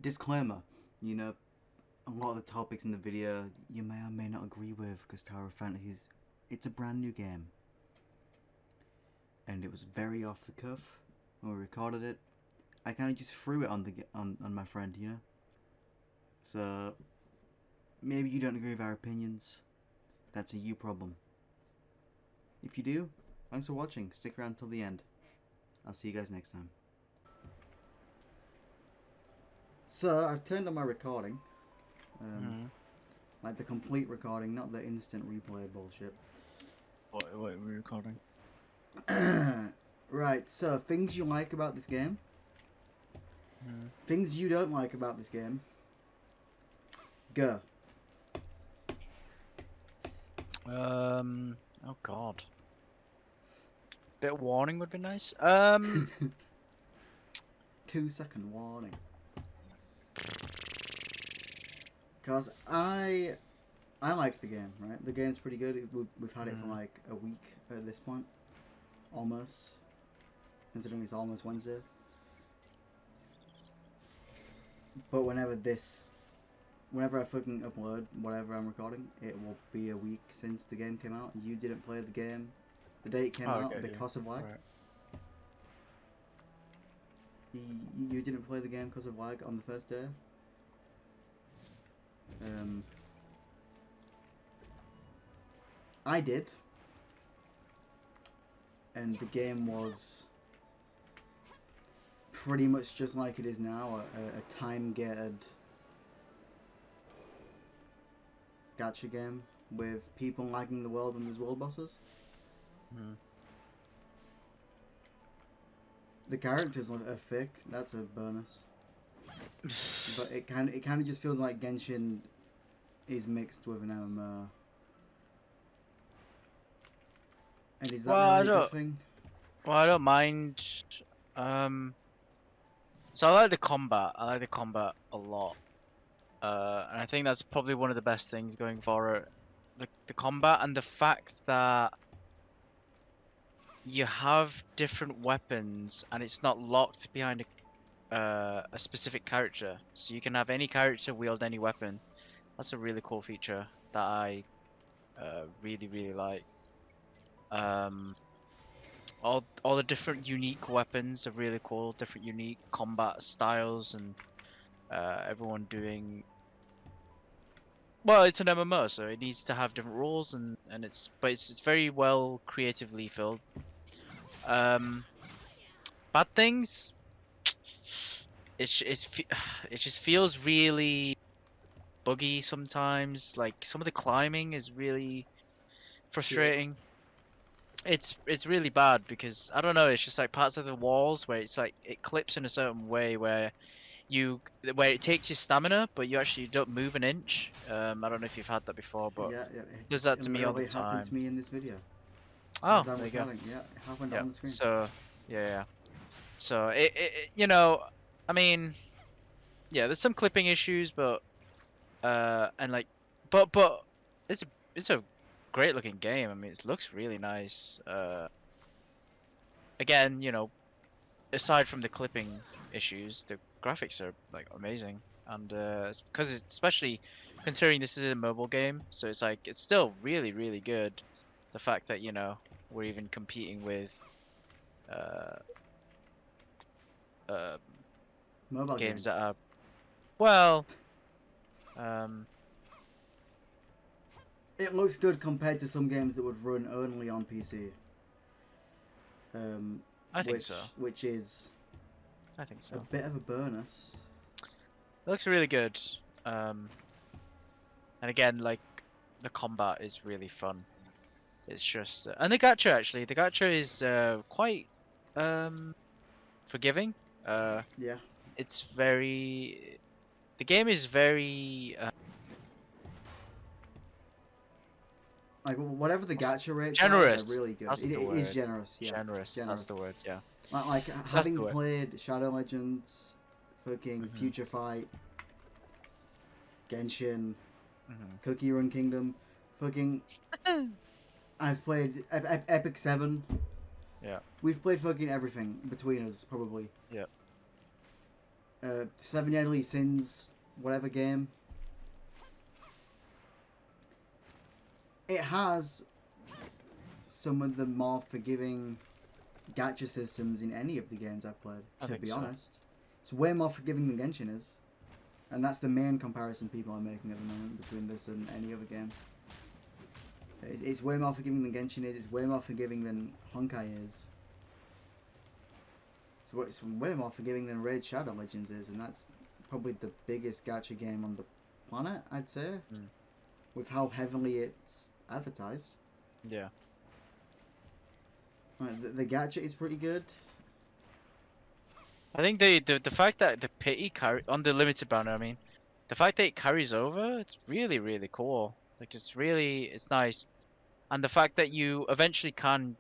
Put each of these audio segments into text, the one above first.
Disclaimer, you know, a lot of the topics in the video you may or may not agree with because Tower of Fantasy it's a brand new game. And it was very off the cuff when we recorded it. I kind of just threw it on my friend, you know? So, maybe you don't agree with our opinions. That's a you problem. If you do, thanks for watching. Stick around till the end. I'll see you guys next time. So, I've turned on my recording. Like the complete recording, not the instant replay bullshit. What are we recording? Right, so things you like about this game. Things you don't like about this game. Go. Oh god. Bit of warning would be nice. 2-second warning. Cause I like the game, right? The game's pretty good. We've had it for like a week at this point, almost. Considering it's almost Wednesday. But whenever I fucking upload whatever I'm recording, it will be a week since the game came out. You didn't play the game the day it came out because of lag. Right. You didn't play the game because of lag on the first day. I did, and the game was pretty much just like it is now, a time-gated gacha game with people lagging the world when there's world bosses. The characters are fake. That's a bonus. But it kind of just feels like Genshin is mixed with an MMO. And is that really a good thing? Well, I don't mind. So I like the combat. I like the combat a lot. And I think that's probably one of the best things going for it. The combat and the fact that you have different weapons and it's not locked behind a specific character. So you can have any character wield any weapon. That's a really cool feature that I really like. All the different unique weapons are really cool. Different unique combat styles and everyone doing. Well, it's an MMO, so it needs to have different rules and it's very well creatively filled. Bad things. It just feels really buggy sometimes. Like some of the climbing is really frustrating. It's really bad because I don't know. It's just like parts of the walls where it's like it clips in a certain way where it takes your stamina, but you actually don't move an inch. I don't know if you've had that before, but Yeah, it does that it to me all the literally happened to time. me in this video. Oh, As I'm there you go. recording, yeah, it happened Yeah. on the screen. So yeah. So I mean, yeah, there's some clipping issues, but and like, but it's a great looking game. I mean, it looks really nice. Again, aside from the clipping issues, the graphics are like amazing, and because it's especially considering this is a mobile game, so it's still really good. The fact that we're even competing with uh, um, Mobile games games. that are well, um, It looks good compared to some games that would run only on PC. I think so. Which is I think a so. bit of a bonus. It looks really good. And again, like the combat is really fun. It's just and the gacha actually, the gacha is quite forgiving. Yeah. It's very the game is very Like whatever the gacha rates are, they're generous. really good. That's It the is word. generous, yeah. Generous. That's the word. Yeah. Like That's having the word. played Shadow Legends, fucking Future Fight, Genshin, Cookie Run Kingdom, fucking. I've played Epic 7. Yeah. We've played fucking everything between us, probably. Yeah. Seven Deadly Sins, whatever game. It has some of the more forgiving gacha systems in any of the games I've played, I to think be so. honest. It's way more forgiving than Genshin is. And that's the main comparison people are making at the moment between this and any other game. It's way more forgiving than Genshin is, it's way more forgiving than Honkai is. So it's way more forgiving than Raid Shadow Legends is, and that's probably the biggest gacha game on the planet, I'd say. Mm. With how heavily it's advertised. Yeah. The gacha is pretty good. I think the fact that the pity carry on the limited banner, I mean, the fact that it carries over, it's really really cool. Like it's nice, and the fact that you eventually can,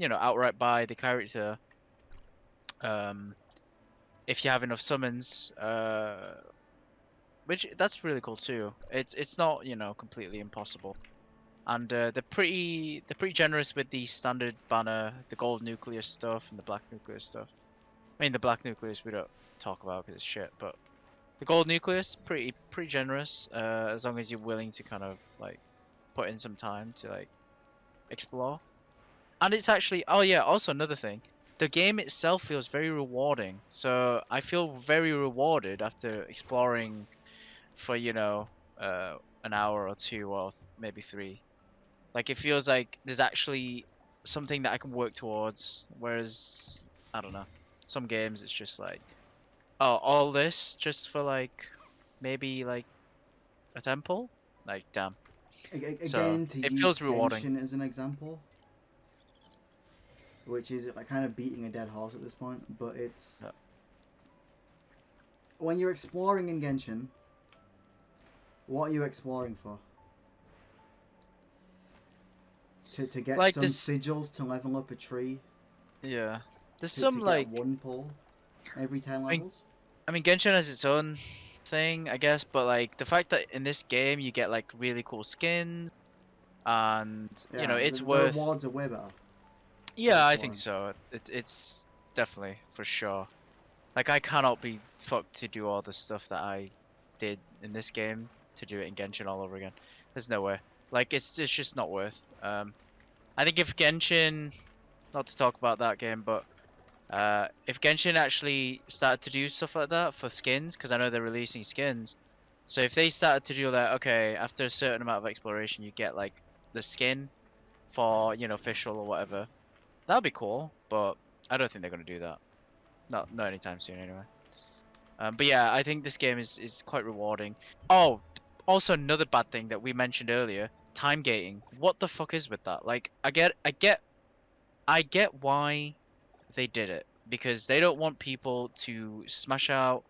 outright buy the character, um, if you have enough summons, which that's really cool too. It's not completely impossible, and they're pretty generous with the standard banner, the gold nucleus stuff and the black nucleus stuff. I mean, the black nucleus we don't talk about because it's shit, but the gold nucleus pretty generous. As long as you're willing to kind of like put in some time to like explore. And it's actually, oh yeah, also another thing. The game itself feels very rewarding. So I feel very rewarded after exploring for, an hour or two or maybe three. Like it feels like there's actually something that I can work towards. Whereas, I don't know, some games it's just like, oh, all this just for like maybe like a temple? Like, damn. So Again, to it use feels rewarding. Genshin as an example, which is like kind of beating a dead horse at this point, but it's Yeah. when you're exploring in Genshin, what are you exploring for? To get Like some this, sigils to level up a tree, yeah. There's to some get like, one pull every 10 I mean, levels. I mean, Genshin has its own thing, I guess, but like the fact that in this game you get like really cool skins and Yeah, it's the worth. rewards are way better for Yeah, I think exploring. so. It's definitely for sure. Like I cannot be fucked to do all the stuff that I did in this game to do it in Genshin all over again. There's no way. Like it's just not worth. I think if Genshin, not to talk about that game, but if Genshin actually started to do stuff like that for skins, because I know they're releasing skins. So if they started to do that, okay, after a certain amount of exploration, you get like the skin for official or whatever. That'd be cool, but I don't think they're gonna do that. Not anytime soon, anyway. But yeah, I think this game is quite rewarding. Oh, also another bad thing that we mentioned earlier, time gating. What the fuck is with that? Like, I get why they did it because they don't want people to smash out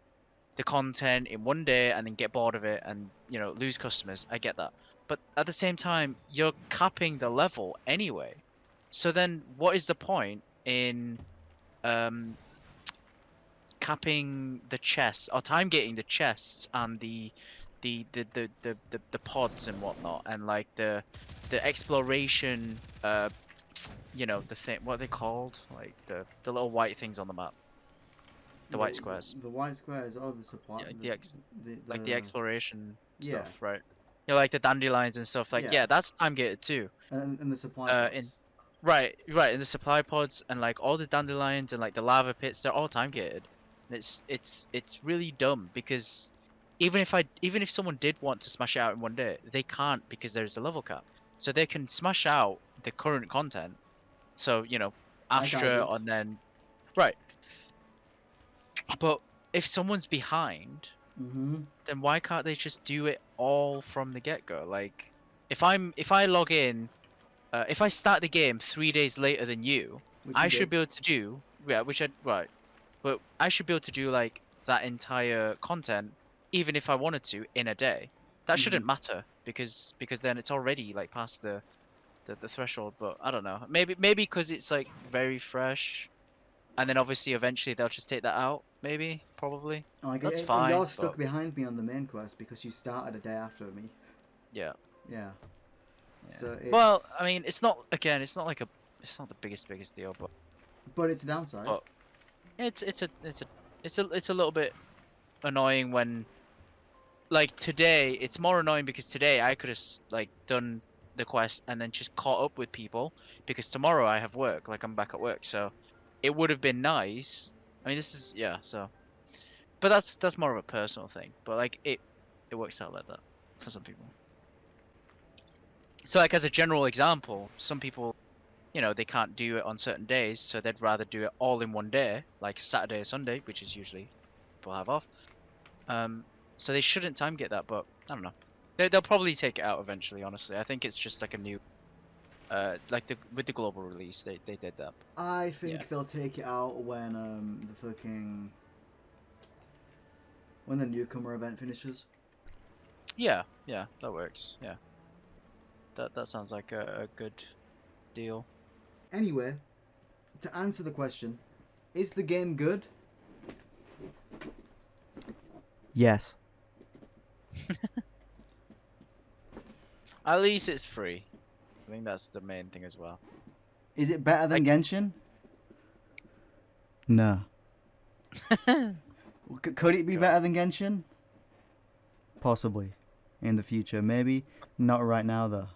the content in one day and then get bored of it and lose customers. I get that, but at the same time, you're capping the level anyway. So then, what is the point in um capping the chests or time gating the chests and the pods and whatnot and like the exploration the thing what are they called like the little white things on the map, the white squares. The white squares are the supply. Yeah, like the The exploration yeah, stuff, right? Like the dandelions and stuff. Like, yeah, yeah, that's time gated too. and the supply In pods. right in the supply pods and like all the dandelions and like the lava pits, they're all time gated. And it's really dumb because even if someone did want to smash it out in one day, they can't because there's a level cap. So they can smash out the current content. So Like I Astra did. and then right. But if someone's behind, Mm-hmm. then why can't they just do it all from the get-go? Like, if I log in, if I start the game 3 days later than you, Which I you should did. be able to do yeah, which I right, but I should be able to do like that entire content, even if I wanted to in a day. That Mm-hmm. shouldn't matter because then it's already like past the threshold. But I don't know, maybe because it's like very fresh, and then obviously eventually they'll just take that out. Maybe probably Like that's you're fine, but stuck behind me on the main quest because you started a day after me. yeah. Yeah. Yeah. So Well, it's, I mean, it's not the biggest deal, but but it's a downside. but it's a it's a little bit annoying when like today. It's more annoying because today I could have like done the quest and then just caught up with people because tomorrow I have work. Like I'm back at work, so it would have been nice. I mean, this is yeah. So, but that's more of a personal thing. But like it works out like that for some people. So like as a general example, some people, you know, they can't do it on certain days, so they'd rather do it all in one day, like Saturday or Sunday, which is usually people have off. Um, so they shouldn't time get that, but I don't know. They'll probably take it out eventually. Honestly, I think it's just like a new, like the with the global release, they did that. I Yeah, think they'll take it out when when the newcomer event finishes. yeah, yeah, that works. Yeah, that sounds like a good deal. Anyway, to answer the question, is the game good? Yes. At least it's free. I think that's the main thing as well. Is it better than Like, Genshin? No. Could it be God. better than Genshin? Possibly. In the future, maybe. Not right now, though.